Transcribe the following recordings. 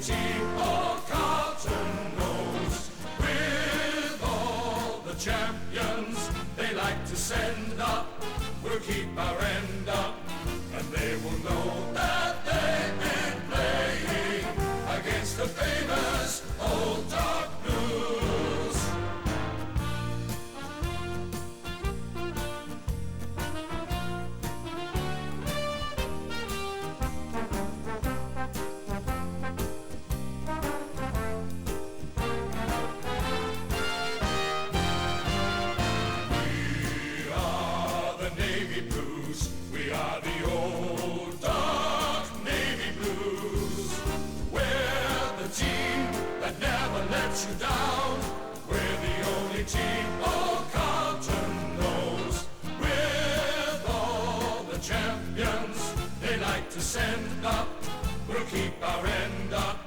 team all Carlton knows. With all the champions they like to send up, we'll keep our end up, and they will know that they've been playing against the famous Old Dark Blues. We are the Navy Blues. We are the Old Dark Navy Blues. We're the team that never lets you down. We're the only team all Carlton knows. With all the champions they like to send up, we'll keep our end up,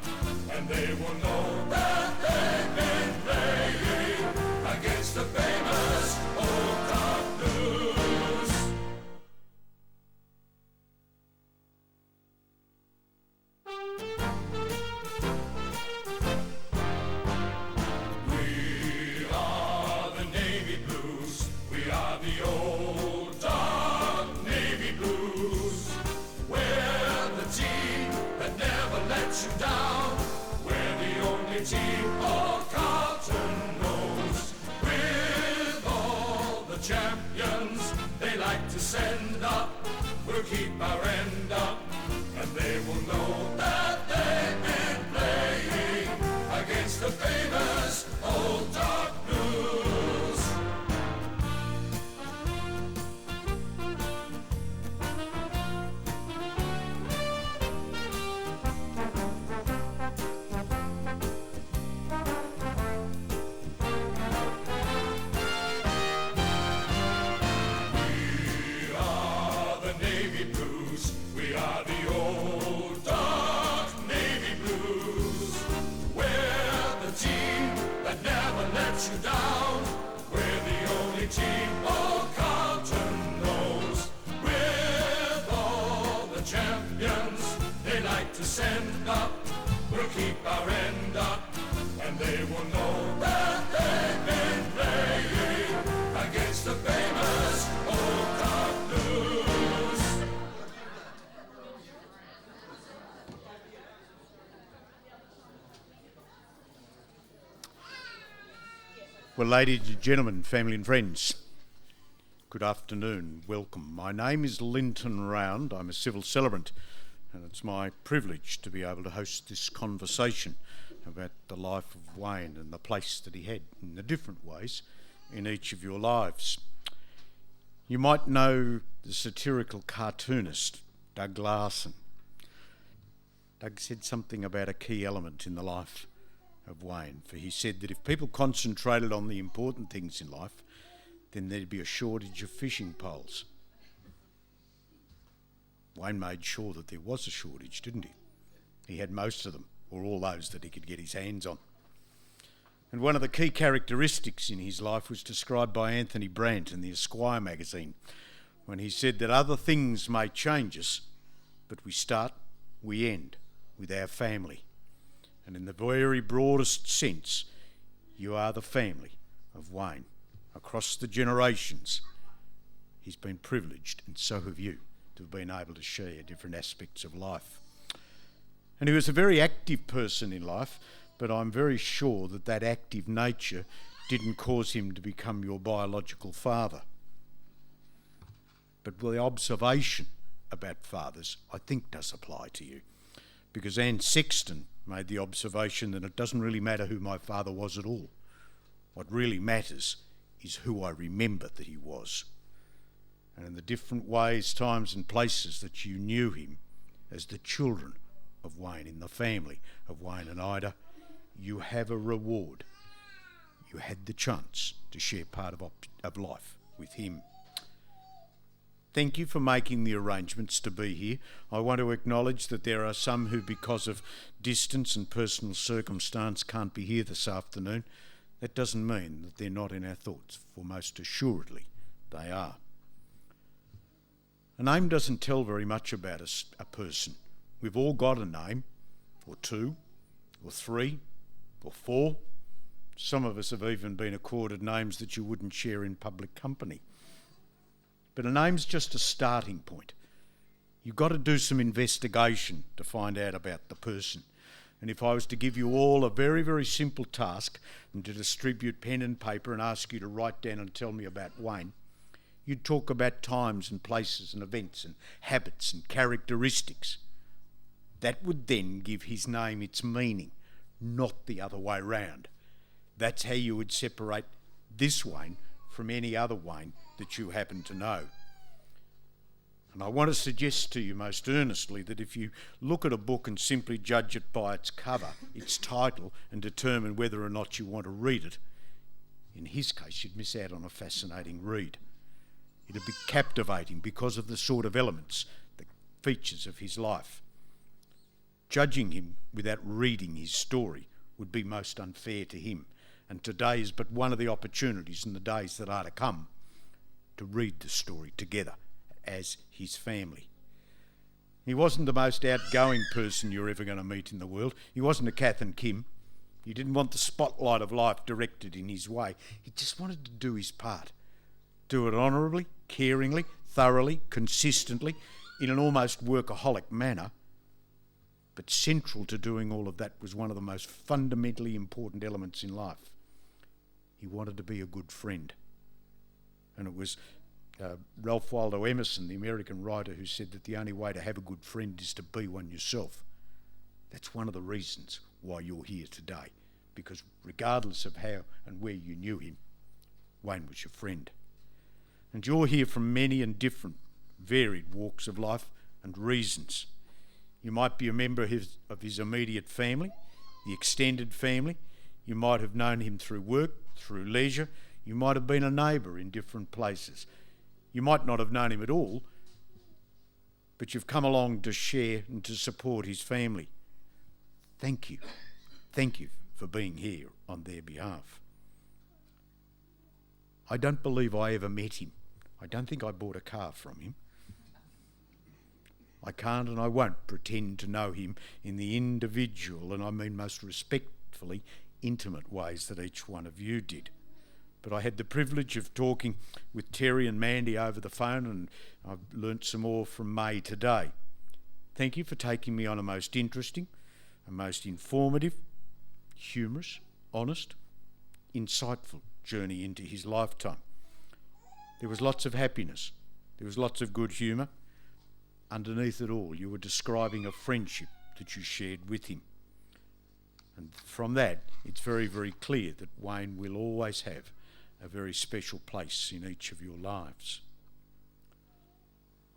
and they will know that they've been playing against the famous Old Dark Blues. We are the Navy Blues. We are the Old Dark Navy Blues. We're the team that never lets you down. We're the only team all Carlton knows. With all the champions they like to send up, we'll keep our end up, and they will know that they've been playing against the famous Old Dark Blues. We are the Navy Blues. We are the Old Dark Navy Blues. We're the team that never lets you down. We're the only team all Carlton knows. With all the champions they like to send up, we'll keep our end up, and they will know that they've been playing against the famous Old Dark Blues. Well, ladies and gentlemen, family and friends, good afternoon, welcome. My name is Linton Round. I'm a civil celebrant, and it's my privilege to be able to host this conversation about the life of Wayne and the place that he had in the different ways in each of your lives. You might know the satirical cartoonist Doug Larson. Doug said something about a key element in the life of Wayne, for he said that if people concentrated on the important things in life, then there'd be a shortage of fishing poles. Wayne made sure that there was a shortage, didn't he? He had most of them, or all those that he could get his hands on. And one of the key characteristics in his life was described by Anthony Brandt in the Esquire magazine, when he said that other things may change us, but we start, we end with our family. And in the very broadest sense, you are the family of Wayne. Across the generations, he's been privileged, and so have you, to have been able to share different aspects of life. And he was a very active person in life, but I'm very sure that that active nature didn't cause him to become your biological father. But the observation about fathers, I think, does apply to you. Because Anne Sexton made the observation that it doesn't really matter who my father was at all. What really matters is who I remember that he was. And in the different ways, times and places that you knew him as the children of Wayne, in the family of Wayne and Ida, you have a reward. You had the chance to share part of life with him. Thank you for making the arrangements to be here. I want to acknowledge that there are some who, because of distance and personal circumstance, can't be here this afternoon. That doesn't mean that they're not in our thoughts, for most assuredly they are. A name doesn't tell very much about a person. We've all got a name, or two, or 3 or 4. Some of us have even been accorded names that you wouldn't share in public company. But a name's just a starting point. You've got to do some investigation to find out about the person. And if I was to give you all a very, very simple task and to distribute pen and paper and ask you to write down and tell me about Wayne, you'd talk about times and places and events and habits and characteristics. That would then give his name its meaning, not the other way round. That's how you would separate this Wayne from any other Wayne that you happen to know. And I want to suggest to you most earnestly that if you look at a book and simply judge it by its cover, its title, and determine whether or not you want to read it, in his case you'd miss out on a fascinating read. It'd be captivating because of the sort of elements, the features of his life. Judging him without reading his story would be most unfair to him, and today is but one of the opportunities in the days that are to come to read the story together as his family. He wasn't the most outgoing person you're ever going to meet in the world. He wasn't a Kath and Kim. He didn't want the spotlight of life directed in his way. He just wanted to do his part. Do it honourably, caringly, thoroughly, consistently, in an almost workaholic manner. But central to doing all of that was one of the most fundamentally important elements in life. He wanted to be a good friend. And it was Ralph Waldo Emerson, the American writer, who said that the only way to have a good friend is to be one yourself. That's one of the reasons why you're here today, because regardless of how and where you knew him, Wayne was your friend. And you're here from many and different, varied walks of life and reasons. You might be a member of his immediate family, the extended family. You might have known him through work, through leisure. You might have been a neighbour in different places. You might not have known him at all, but you've come along to share and to support his family. Thank you. Thank you for being here on their behalf. I don't believe I ever met him. I don't think I bought a car from him. I can't and I won't pretend to know him in the individual, and I mean most respectfully, intimate ways that each one of you did. But I had the privilege of talking with Terry and Mandy over the phone, and I've learnt some more from May today. Thank you for taking me on a most interesting, a most informative, humorous, honest, insightful journey into his lifetime. There was lots of happiness. There was lots of good humour. Underneath it all, you were describing a friendship that you shared with him. And from that, it's very, very clear that Wayne will always have a very special place in each of your lives.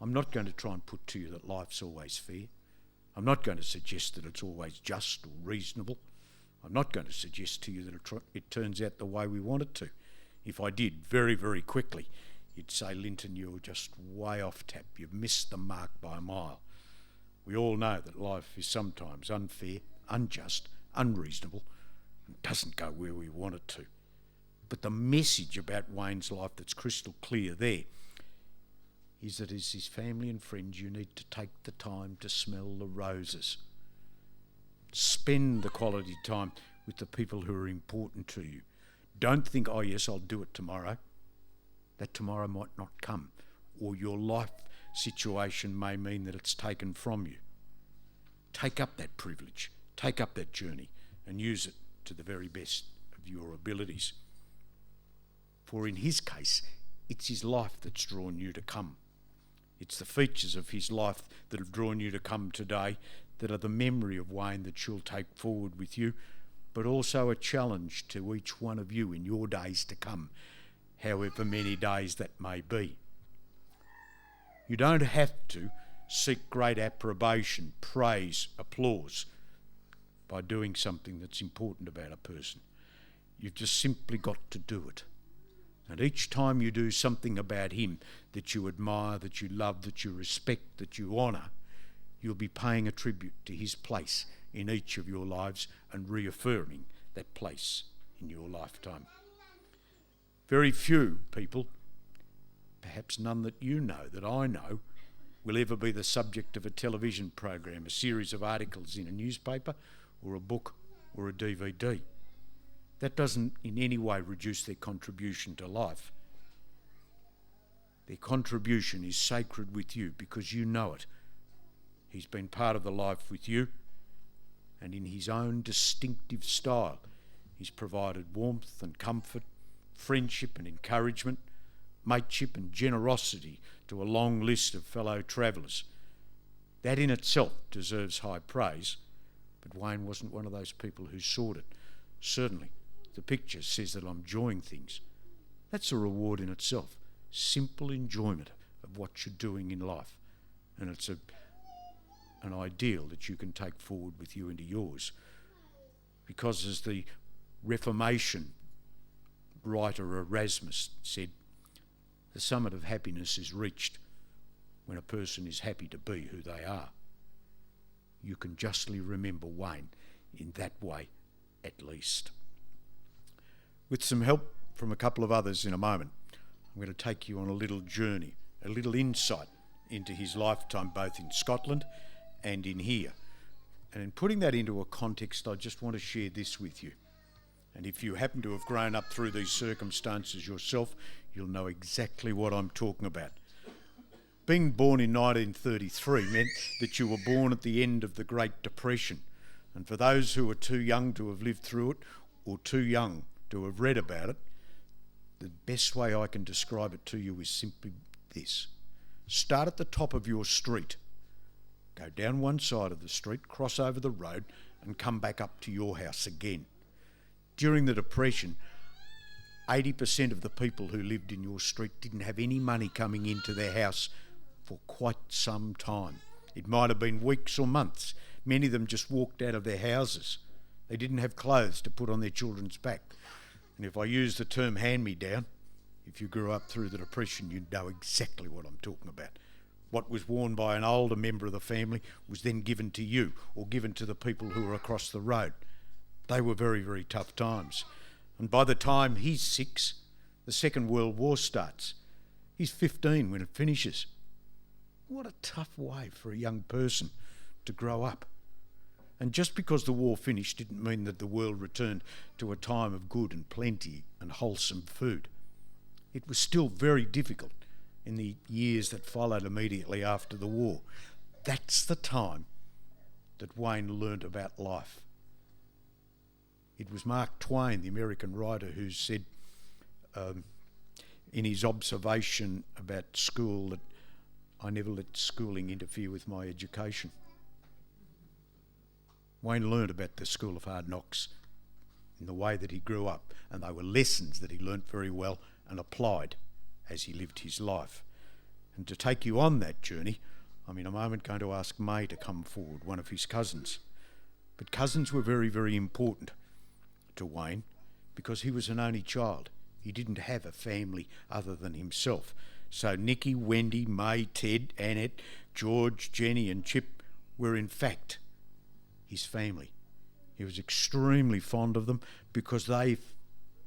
I'm not going to try and put to you that life's always fair. I'm not going to suggest that it's always just or reasonable. I'm not going to suggest to you that it turns out the way we want it to. If I did, very, very quickly, you'd say, Linton, you're just way off tap. You've missed the mark by a mile. We all know that life is sometimes unfair, unjust, unreasonable, and doesn't go where we want it to. But the message about Wayne's life that's crystal clear there is that as his family and friends, you need to take the time to smell the roses. Spend the quality time with the people who are important to you. Don't think, oh yes, I'll do it tomorrow. That tomorrow might not come, or your life situation may mean that it's taken from you. Take up that privilege, take up that journey, and use it to the very best of your abilities. For in his case, it's his life that's drawn you to come. It's the features of his life that have drawn you to come today that are the memory of Wayne that you'll take forward with you, but also a challenge to each one of you in your days to come, however many days that may be. You don't have to seek great approbation, praise, applause by doing something that's important about a person. You've just simply got to do it. And each time you do something about him that you admire, that you love, that you respect, that you honour, you'll be paying a tribute to his place in each of your lives and reaffirming that place in your lifetime. Very few people, perhaps none that you know, that I know, will ever be the subject of a television program, a series of articles in a newspaper, or a book or a DVD. That doesn't in any way reduce their contribution to life. Their contribution is sacred with you because you know it. He's been part of the life with you, and in his own distinctive style, he's provided warmth and comfort, friendship and encouragement, mateship and generosity to a long list of fellow travellers. That in itself deserves high praise, but Wayne wasn't one of those people who sought it. Certainly, the picture says that I'm enjoying things. That's a reward in itself. Simple enjoyment of what you're doing in life. And it's an ideal that you can take forward with you into yours. Because as the Reformation writer Erasmus said, the summit of happiness is reached when a person is happy to be who they are. You can justly remember Wayne in that way, at least. With some help from a couple of others in a moment, I'm going to take you on a little journey, a little insight into his lifetime, both in Scotland and in here. And in putting that into a context, I just want to share this with you. And if you happen to have grown up through these circumstances yourself, you'll know exactly what I'm talking about. Being born in 1933 meant that you were born at the end of the Great Depression. And for those who are too young to have lived through it, or too young to have read about it, the best way I can describe it to you is simply this. Start at the top of your street, go down one side of the street, cross over the road, and come back up to your house again. During the Depression, 80% of the people who lived in your street didn't have any money coming into their house for quite some time. It might have been weeks or months. Many of them just walked out of their houses. They didn't have clothes to put on their children's back. And if I use the term hand-me-down, if you grew up through the Depression, you'd know exactly what I'm talking about. What was worn by an older member of the family was then given to you or given to the people who were across the road. They were very, very tough times. And by the time he's 6, the Second World War starts. He's 15 when it finishes. What a tough way for a young person to grow up. And just because the war finished didn't mean that the world returned to a time of good and plenty and wholesome food. It was still very difficult in the years that followed immediately after the war. That's the time that Wayne learnt about life. It was Mark Twain, the American writer, who said in his observation about school that I never let schooling interfere with my education. Wayne learned about the School of Hard Knocks in the way that he grew up, and they were lessons that he learnt very well and applied as he lived his life. And to take you on that journey, I'm in a moment going to ask May to come forward, one of his cousins. But cousins were very, very important to Wayne because he was an only child. He didn't have a family other than himself. So Nikki, Wendy, May, Ted, Annette, George, Jenny and Chip were in fact his family. He was extremely fond of them because they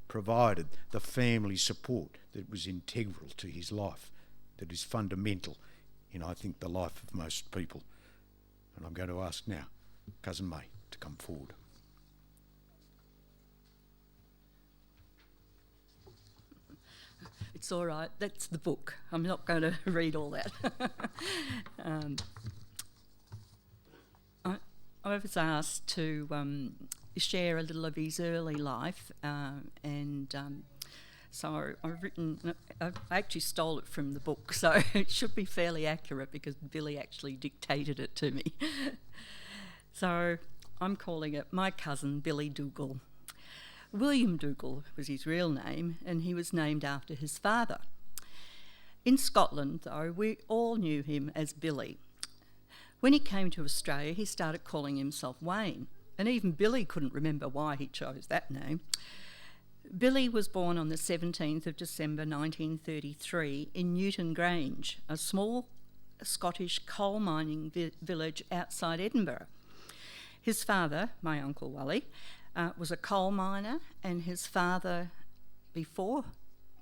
provided the family support that was integral to his life, that is fundamental in, I think, the life of most people. And I'm going to ask now Cousin May to come forward. It's all right, that's the book. I'm not going to read all that. I was asked to share a little of his early life, so I actually stole it from the book, so it should be fairly accurate because Billy actually dictated it to me. So I'm calling it My Cousin Billy Dougal. William Dougal was his real name, and he was named after his father. In Scotland, though, we all knew him as Billy. When he came to Australia, he started calling himself Wayne, and even Billy couldn't remember why he chose that name. Billy was born on the 17th of December 1933 in Newton Grange, a small Scottish coal mining village outside Edinburgh. His father, my Uncle Wally, was a coal miner, and his father before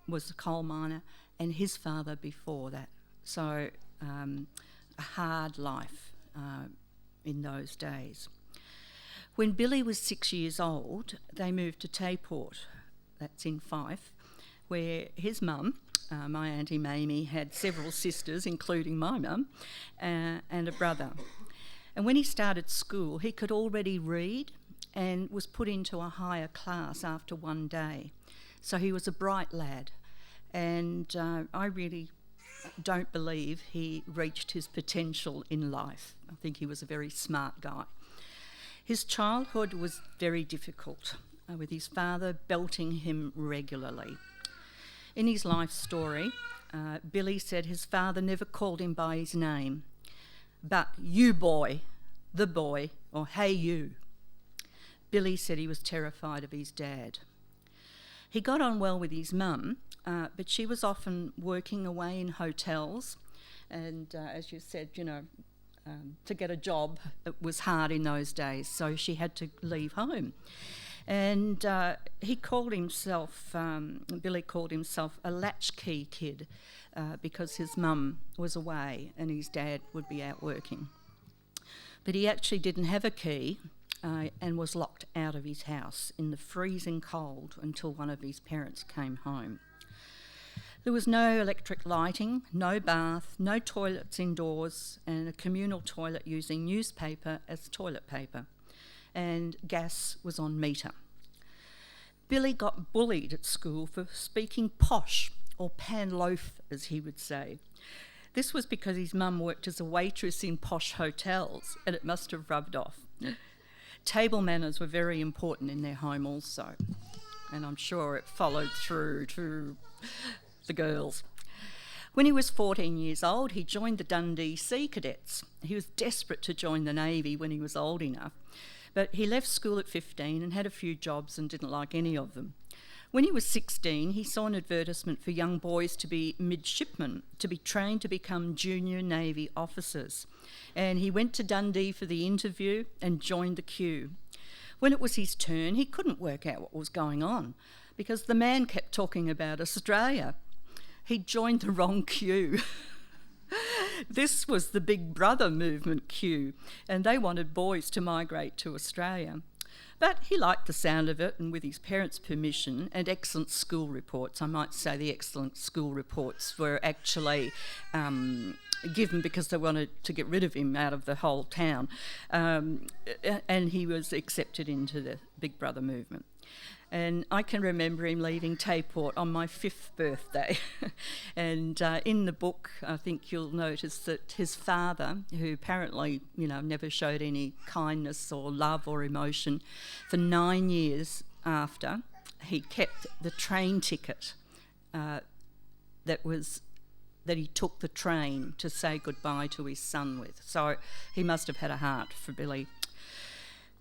was a coal miner, and his father before that. So a hard life in those days. When Billy was 6 years old, they moved to Tayport, that's in Fife, where his mum, my Auntie Mamie, had several sisters, including my mum, and a brother. And when he started school, he could already read and was put into a higher class after one day. So he was a bright lad, and I really don't believe he reached his potential in life. I think he was a very smart guy. His childhood was very difficult, with his father belting him regularly. In his life story, Billy said his father never called him by his name, but you boy, the boy, or hey you. Billy said he was terrified of his dad. He got on well with his mum, but she was often working away in hotels, and as you said, to get a job, it was hard in those days, so she had to leave home. And he called himself, Billy called himself a latchkey kid because his mum was away and his dad would be out working. But he actually didn't have a key and was locked out of his house in the freezing cold until one of his parents came home. There was no electric lighting, no bath, no toilets indoors, and a communal toilet using newspaper as toilet paper. And gas was on meter. Billy got bullied at school for speaking posh, or pan loaf, as he would say. This was because his mum worked as a waitress in posh hotels, and it must have rubbed off. Table manners were very important in their home also, and I'm sure it followed through to the girls. When he was 14 years old, he joined the Dundee Sea Cadets. He was desperate to join the Navy when he was old enough, but he left school at 15 and had a few jobs and didn't like any of them. When he was 16, he saw an advertisement for young boys to be midshipmen, to be trained to become junior Navy officers. And he went to Dundee for the interview and joined the queue. When it was his turn, he couldn't work out what was going on because the man kept talking about Australia. He joined the wrong queue. This was the Big Brother movement queue, and they wanted boys to migrate to Australia. But he liked the sound of it, and with his parents' permission and excellent school reports, I might say the excellent school reports were actually given because they wanted to get rid of him out of the whole town, and he was accepted into the Big Brother movement. And I can remember him leaving Tayport on my 5th birthday. And in the book, I think you'll notice that his father, who apparently, never showed any kindness or love or emotion, for 9 years after, he kept the train ticket that he took the train to say goodbye to his son with. So he must have had a heart for Billy.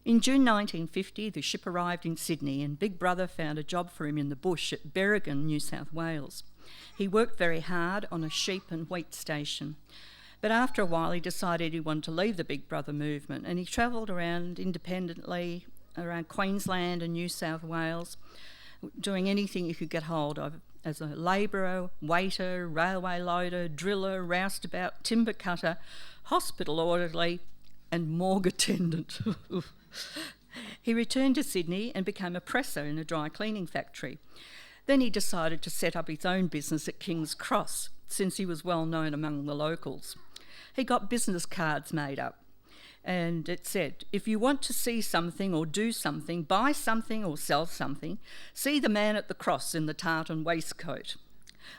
In June 1950, the ship arrived in Sydney and Big Brother found a job for him in the bush at Berrigan, New South Wales. He worked very hard on a sheep and wheat station. But after a while, he decided he wanted to leave the Big Brother movement, and he travelled around independently around Queensland and New South Wales, doing anything he could get hold of as a labourer, waiter, railway loader, driller, roustabout, timber cutter, hospital orderly, and morgue attendant. He returned to Sydney and became a presser in a dry cleaning factory. Then he decided to set up his own business at King's Cross, since he was well known among the locals. He got business cards made up, and it said, if you want to see something or do something, buy something or sell something, see the man at the cross in the tartan waistcoat.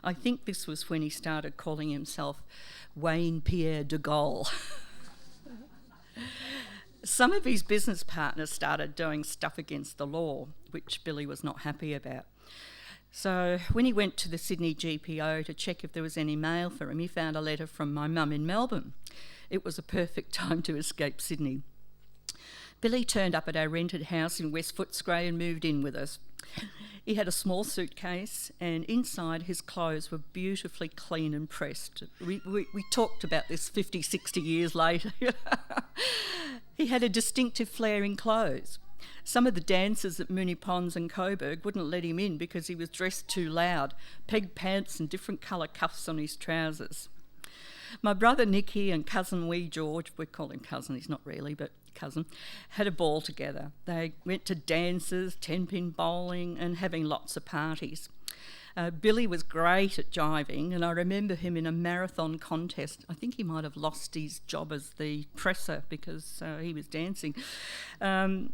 I think this was when he started calling himself Wayne Pierre de Gaulle. Some of his business partners started doing stuff against the law, which Billy was not happy about. So when he went to the Sydney GPO to check if there was any mail for him, he found a letter from my mum in Melbourne. It was a perfect time to escape Sydney. Billy turned up at our rented house in West Footscray and moved in with us. He had a small suitcase, and inside his clothes were beautifully clean and pressed. We talked about this 50, 60 years later. He had a distinctive flair in clothes. Some of the dancers at Moonee Ponds and Coburg wouldn't let him in because he was dressed too loud, peg pants and different colour cuffs on his trousers. My brother Nicky and cousin Wee George, we call him cousin, he's not really, but cousin, had a ball together. They went to dances, 10-pin bowling and having lots of parties. Billy was great at jiving, and I remember him in a marathon contest. I think he might have lost his job as the presser because he was dancing. And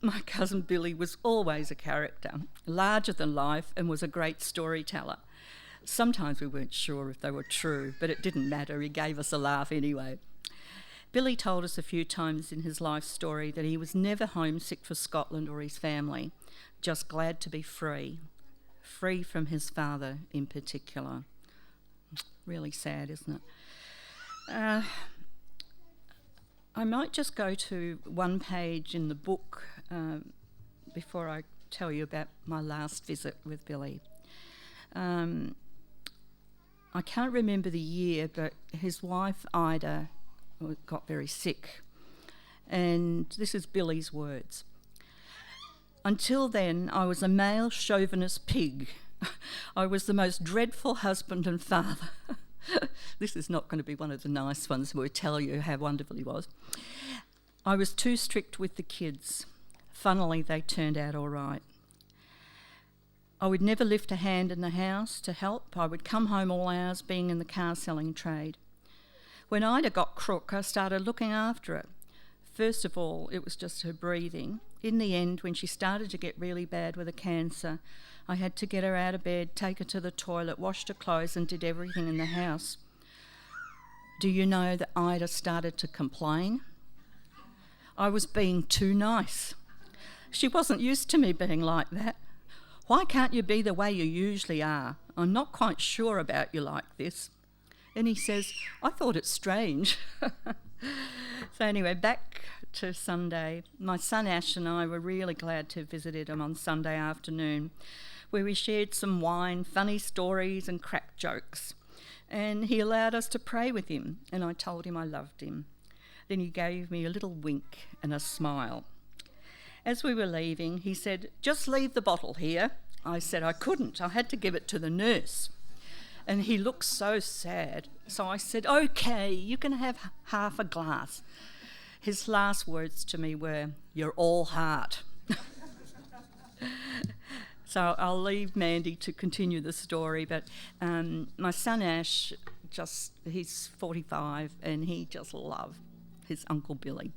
my cousin Billy was always a character, larger than life, and was a great storyteller. Sometimes we weren't sure if they were true, but it didn't matter. He gave us a laugh anyway. Billy told us a few times in his life story that he was never homesick for Scotland or his family, just glad to be free from his father in particular. Really sad, isn't it? I might just go to one page in the book before I tell you about my last visit with Billy. I can't remember the year, but his wife Ida got very sick. And this is Billy's words. Until then, I was a male chauvinist pig. I was the most dreadful husband and father. This is not going to be one of the nice ones where I tell you how wonderful he was. I was too strict with the kids. Funnily, they turned out all right. I would never lift a hand in the house to help. I would come home all hours being in the car selling trade. When Ida got crook, I started looking after it. First of all, it was just her breathing. In the end, when she started to get really bad with a cancer, I had to get her out of bed, take her to the toilet, washed her clothes and did everything in the house. Do you know that Ida started to complain? I was being too nice. She wasn't used to me being like that. Why can't you be the way you usually are? I'm not quite sure about you like this. And he says, I thought it strange. So anyway, back to Sunday. My son Ash and I were really glad to have visited him on Sunday afternoon, where we shared some wine, funny stories and crack jokes. And he allowed us to pray with him, and I told him I loved him. Then he gave me a little wink and a smile. As we were leaving, he said, just leave the bottle here. I said I couldn't. I had to give it to the nurse. And he looked so sad. So I said, okay, you can have half a glass. His last words to me were, you're all heart. So I'll leave Mandy to continue the story, but my son Ash, he's 45 and he just loved his Uncle Billy.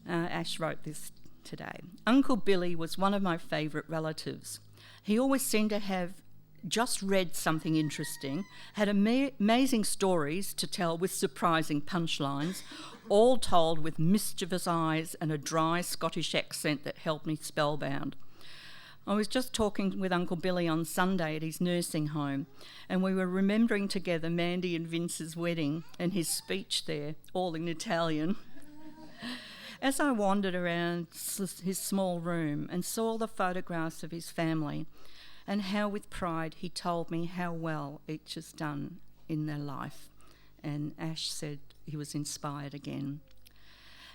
Ash wrote this today. Uncle Billy was one of my favourite relatives. He always seemed to have just read something interesting, had amazing stories to tell with surprising punchlines, all told with mischievous eyes and a dry Scottish accent that held me spellbound. I was just talking with Uncle Billy on Sunday at his nursing home, and we were remembering together Mandy and Vince's wedding and his speech there, all in Italian. As I wandered around his small room and saw the photographs of his family, and how with pride he told me how well each has done in their life. And Ash said he was inspired again.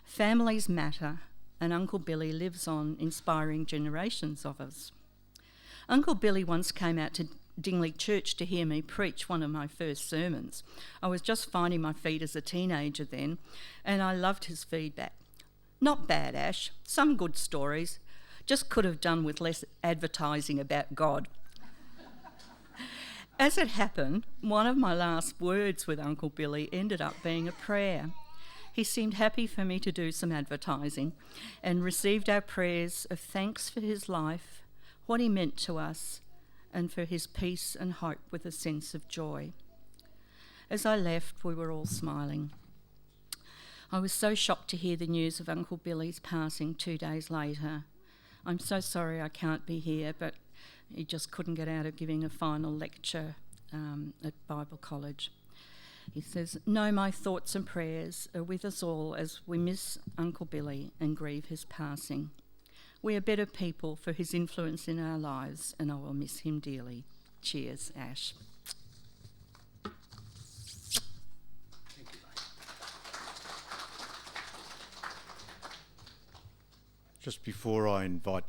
Families matter, and Uncle Billy lives on, inspiring generations of us. Uncle Billy once came out to Dingley Church to hear me preach one of my first sermons. I was just finding my feet as a teenager then, and I loved his feedback. Not bad, Ash. Some good stories. Just could have done with less advertising about God. As it happened, one of my last words with Uncle Billy ended up being a prayer. He seemed happy for me to do some advertising and received our prayers of thanks for his life, what he meant to us, and for his peace and hope with a sense of joy. As I left, we were all smiling. I was so shocked to hear the news of Uncle Billy's passing 2 days later. I'm so sorry I can't be here, but he just couldn't get out of giving a final lecture at Bible College. He says, know my thoughts and prayers are with us all as we miss Uncle Billy and grieve his passing. We are better people for his influence in our lives, and I will miss him dearly. Cheers, Ash. Just before I invite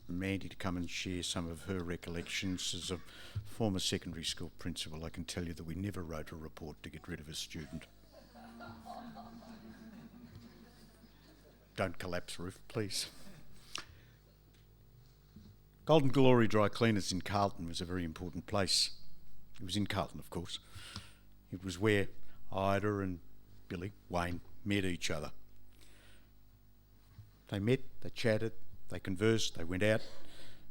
Mandy to come and share some of her recollections, as a former secondary school principal, I can tell you that we never wrote a report to get rid of a student. don't collapse, Ruth, please. Golden Glory Dry Cleaners in Carlton was a very important place. It was in Carlton, of course. It was where Ida and Billy, Wayne, met each other. They met, they chatted, they conversed, they went out,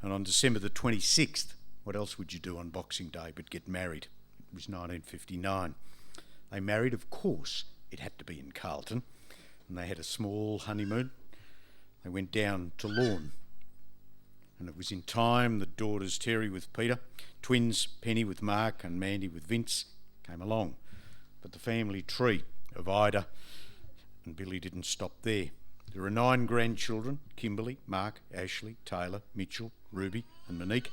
and on December the 26th, what else would you do on Boxing Day but get married? It was 1959. They married, of course, it had to be in Carlton, and they had a small honeymoon. They went down to Lorne, and it was in time that daughters Terry with Peter, twins Penny with Mark and Mandy with Vince came along. But the family tree of Ida and Billy didn't stop there. There are 9 grandchildren: Kimberly, Mark, Ashley, Taylor, Mitchell, Ruby and Monique,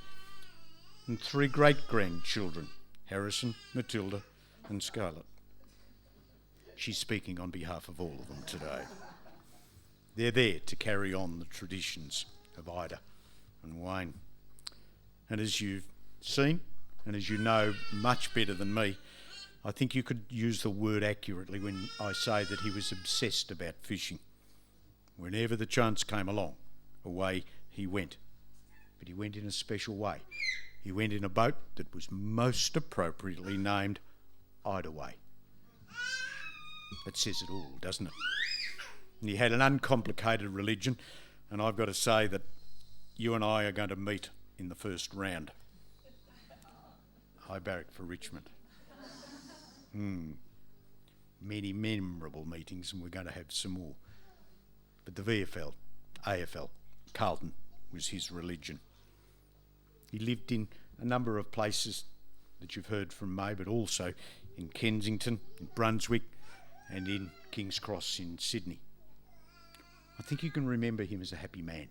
and 3 great-grandchildren: Harrison, Matilda and Scarlett. She's speaking on behalf of all of them today. They're there to carry on the traditions of Ida and Wayne. And as you've seen, and as you know much better than me, I think you could use the word accurately when I say that he was obsessed about fishing. Whenever the chance came along, away he went. But he went in a special way. He went in a boat that was most appropriately named Ida Way. That says it all, doesn't it? And he had an uncomplicated religion, and I've got to say that you and I are going to meet in the first round. I barrack for Richmond. Many memorable meetings, and we're going to have some more. But the VFL, AFL, Carlton was his religion. He lived in a number of places that you've heard from May, but also in Kensington, in Brunswick, and in King's Cross in Sydney. I think you can remember him as a happy man,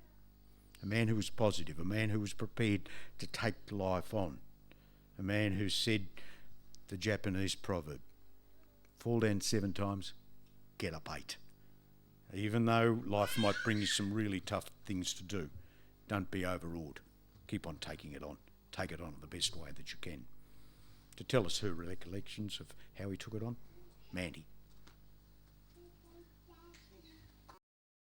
a man who was positive, a man who was prepared to take life on, a man who said the Japanese proverb, fall down 7 times, get up 8. Even though life might bring you some really tough things to do, don't be overawed. Keep on taking it on. Take it on the best way that you can. To tell us her recollections of how he took it on, Mandy.